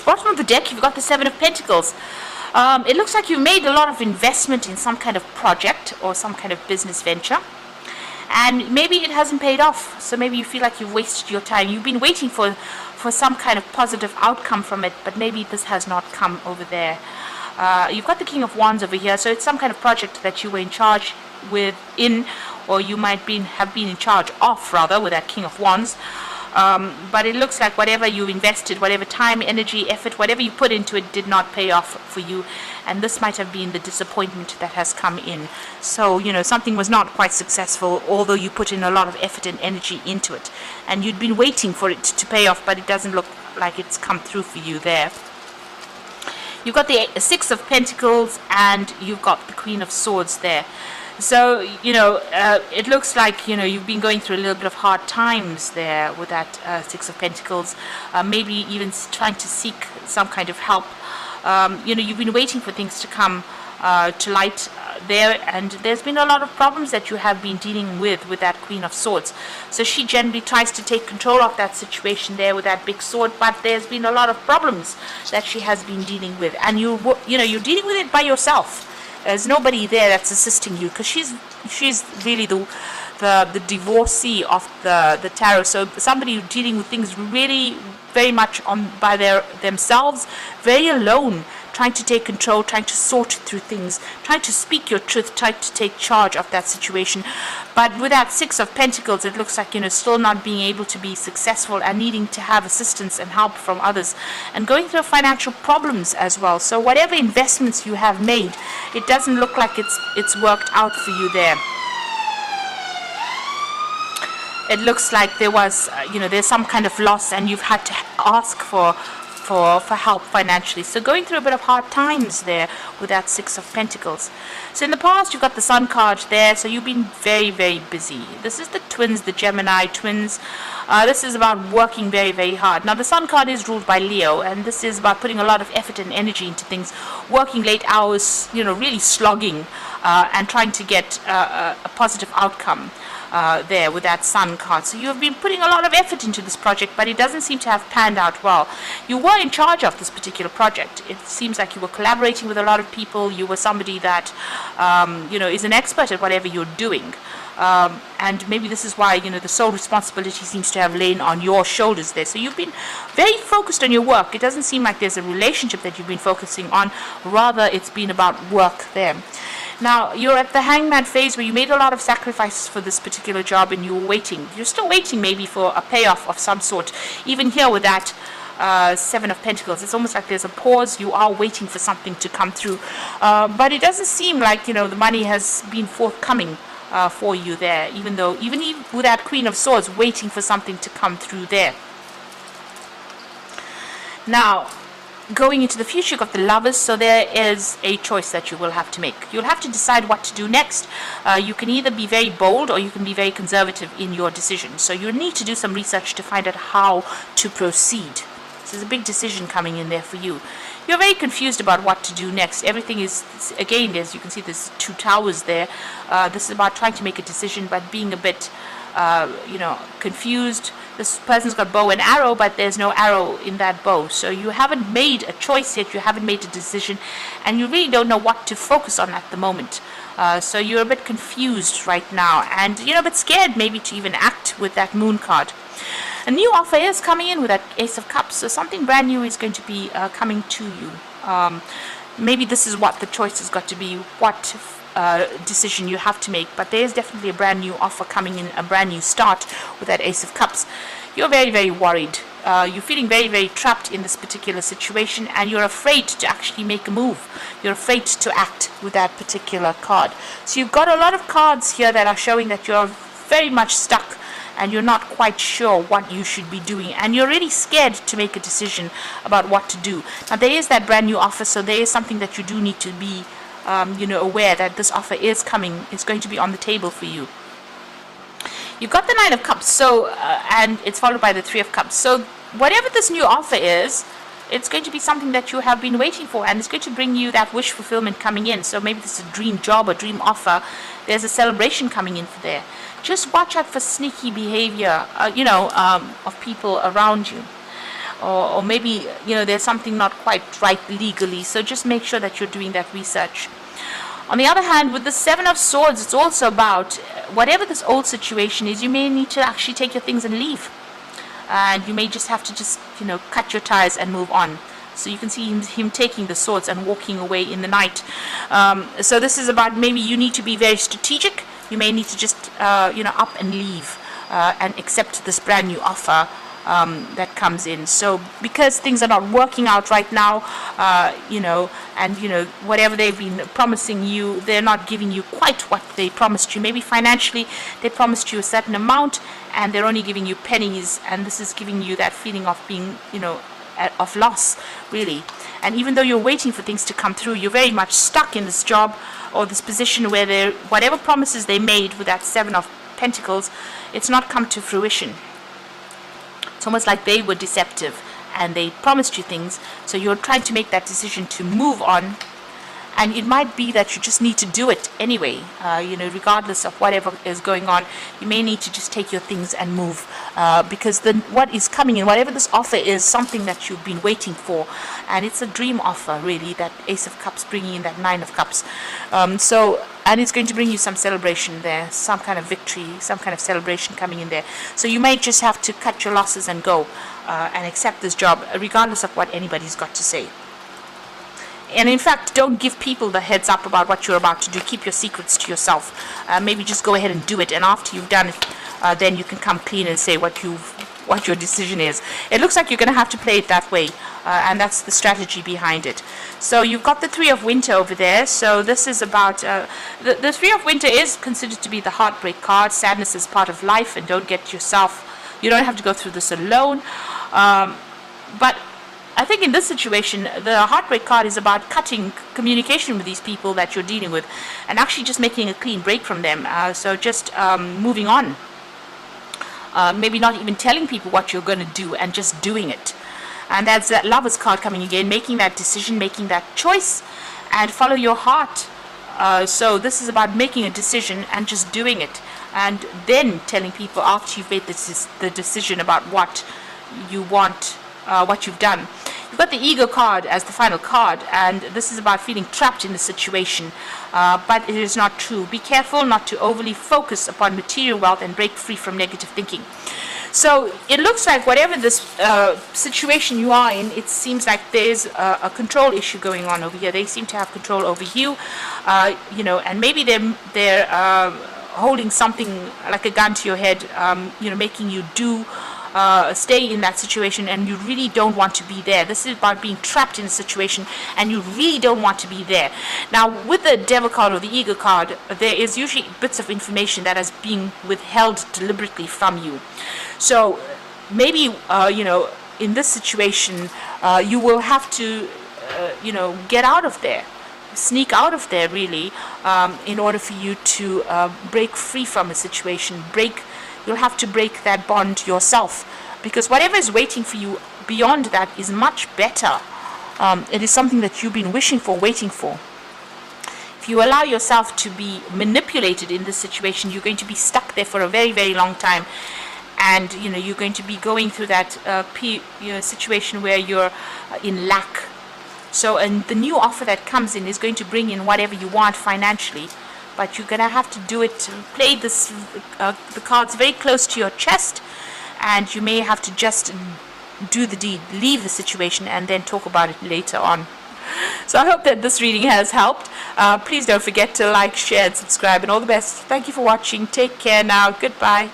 bottom of the deck, you've got the Seven of Pentacles. It looks like you've made a lot of investment in some kind of project or some kind of business venture, and maybe it hasn't paid off. So maybe you feel like you've wasted your time. You've been waiting for some kind of positive outcome from it, but maybe this has not come over there. You've got the King of Wands over here, so it's some kind of project that you were in charge or you might have been in charge of, rather, with that King of Wands. But it looks like whatever you invested, whatever time, energy, effort, whatever you put into it did not pay off for you. And this might have been the disappointment that has come in. So, something was not quite successful, although you put in a lot of effort and energy into it. And you'd been waiting for it to pay off, but it doesn't look like it's come through for you there. You've got the Six of Pentacles and you've got the Queen of Swords there. So, it looks like, you've been going through a little bit of hard times there with that Six of Pentacles. Maybe even trying to seek some kind of help. You've been waiting for things to come to light there, and there's been a lot of problems that you have been dealing with that Queen of Swords. So she generally tries to take control of that situation there with that big sword, but there's been a lot of problems that she has been dealing with, and you're dealing with it by yourself. There's nobody there that's assisting you, because she's really the divorcee of the tarot. So somebody dealing with things really very much by themselves, very alone, trying to take control, trying to sort through things, trying to speak your truth, trying to take charge of that situation. But with that Six of Pentacles, it looks like, still not being able to be successful and needing to have assistance and help from others, and going through financial problems as well. So whatever investments you have made, it doesn't look like it's worked out for you there. It looks like there was, there's some kind of loss, and you've had to ask for help financially. So going through a bit of hard times there with that Six of Pentacles. So in the past, you've got the Sun card there, so you've been very, very busy. This is the twins, the Gemini twins. This is about working very, very hard. Now, the Sun card is ruled by Leo, and this is about putting a lot of effort and energy into things, working late hours, really slogging, and trying to get a positive outcome. There with that Sun card. So you have been putting a lot of effort into this project, but it doesn't seem to have panned out well. You were in charge of this particular project. It seems like you were collaborating with a lot of people. You were somebody that is an expert at whatever you're doing. And maybe this is why the sole responsibility seems to have lain on your shoulders there. So you've been very focused on your work. It doesn't seem like there's a relationship that you've been focusing on. Rather, it's been about work there. Now, you're at the Hangman phase where you made a lot of sacrifices for this particular job, and you were waiting. You're still waiting maybe for a payoff of some sort. Even here with that Seven of Pentacles, it's almost like there's a pause. You are waiting for something to come through. But it doesn't seem like, the money has been forthcoming for you there, even with that Queen of Swords, waiting for something to come through there. Now, going into the future, you've got the Lovers, so there is a choice that you will have to make. You'll have to decide what to do next. You can either be very bold or you can be very conservative in your decision. So you need to do some research to find out how to proceed. So there's a big decision coming in there for you. You're very confused about what to do next. Everything is, again, as you can see, there's two towers there. This is about trying to make a decision, but being a bit, confused. This person's got bow and arrow, but there's no arrow in that bow. So you haven't made a choice yet, you haven't made a decision, and you really don't know what to focus on at the moment. So you're a bit confused right now, and a bit scared maybe to even act with that Moon card. A new offer is coming in with that Ace of Cups, so something brand new is going to be coming to you. Maybe this is what the choice has got to be, what decision you have to make, but there is definitely a brand new offer coming in, a brand new start with that Ace of Cups. You're very, very worried. You're feeling very, very trapped in this particular situation, and you're afraid to actually make a move. You're afraid to act with that particular card. So you've got a lot of cards here that are showing that you're very much stuck and you're not quite sure what you should be doing, and you're really scared to make a decision about what to do. Now, there is that brand new offer, so there is something that you do need to be aware that this offer is coming. It's going to be on the table for you. You've got the Nine of Cups, so and it's followed by the Three of Cups. So whatever this new offer is, it's going to be something that you have been waiting for, and it's going to bring you that wish fulfillment coming in. So maybe this is a dream job, a dream offer. There's a celebration coming in for there. Just watch out for sneaky behavior, of people around you. or maybe there's something not quite right legally. So just make sure that you're doing that research. On the other hand, with the Seven of Swords, it's also about whatever this old situation is, you may need to actually take your things and leave. And you may just have to cut your ties and move on. So you can see him taking the swords and walking away in the night. So this is about maybe you need to be very strategic. You may need to just up and leave and accept this brand new offer that comes in. So because things are not working out right now, whatever they've been promising you, they're not giving you quite what they promised you. Maybe financially they promised you a certain amount and they're only giving you pennies, and this is giving you that feeling of being of loss, really. And even though you're waiting for things to come through, you're very much stuck in this job or this position where whatever promises they made with that Seven of Pentacles, it's not come to fruition. It's almost like they were deceptive and they promised you things, so you're trying to make that decision to move on, and it might be that you just need to do it anyway, regardless of whatever is going on. You may need to just take your things and move, because what is coming in, whatever this offer is, something that you've been waiting for, and it's a dream offer, really, that Ace of Cups bringing in that Nine of Cups. And it's going to bring you some celebration there, some kind of victory, some kind of celebration coming in there. So you may just have to cut your losses and go and accept this job, regardless of what anybody's got to say. And in fact, don't give people the heads up about what you're about to do. Keep your secrets to yourself. Maybe just go ahead and do it, and after you've done it, then you can come clean and say what your decision is. It looks like you're going to have to play it that way, and that's the strategy behind it. So you've got the Three of Winter over there. So this is about the Three of Winter is considered to be the heartbreak card. Sadness is part of life, and you don't have to go through this alone. But I think in this situation, the heartbreak card is about cutting communication with these people that you're dealing with and actually just making a clean break from them. So just moving on. Maybe not even telling people what you're going to do and just doing it. And that's that Lover's card coming again, making that decision, making that choice, and follow your heart. So this is about making a decision and just doing it, and then telling people after you've made the decision about what you want, what you've done. You've got the Ego card as the final card, and this is about feeling trapped in the situation, but it is not true. Be careful not to overly focus upon material wealth and break free from negative thinking. So it looks like whatever this situation you are in, it seems like there's a control issue going on over here. They seem to have control over you, and maybe they're holding something like a gun to your head, making you stay in that situation, and you really don't want to be there. This is about being trapped in a situation and you really don't want to be there. Now with the Devil card or the Ego card, there is usually bits of information that is being withheld deliberately from you. So maybe in this situation you will have to get out of there, sneak out of there, really, in order for you to break free from a situation. You'll have to break that bond yourself, because whatever is waiting for you beyond that is much better. It is something that you've been wishing for, waiting for. If you allow yourself to be manipulated in this situation, you're going to be stuck there for a very, very long time. And you're going to be going through that situation where you're in lack. So, and the new offer that comes in is going to bring in whatever you want financially, but you're gonna have to do it. Play the cards very close to your chest, and you may have to just do the deed, leave the situation, and then talk about it later on. So I hope that this reading has helped. Please don't forget to like, share, and subscribe, and all the best. Thank you for watching. Take care now. Goodbye.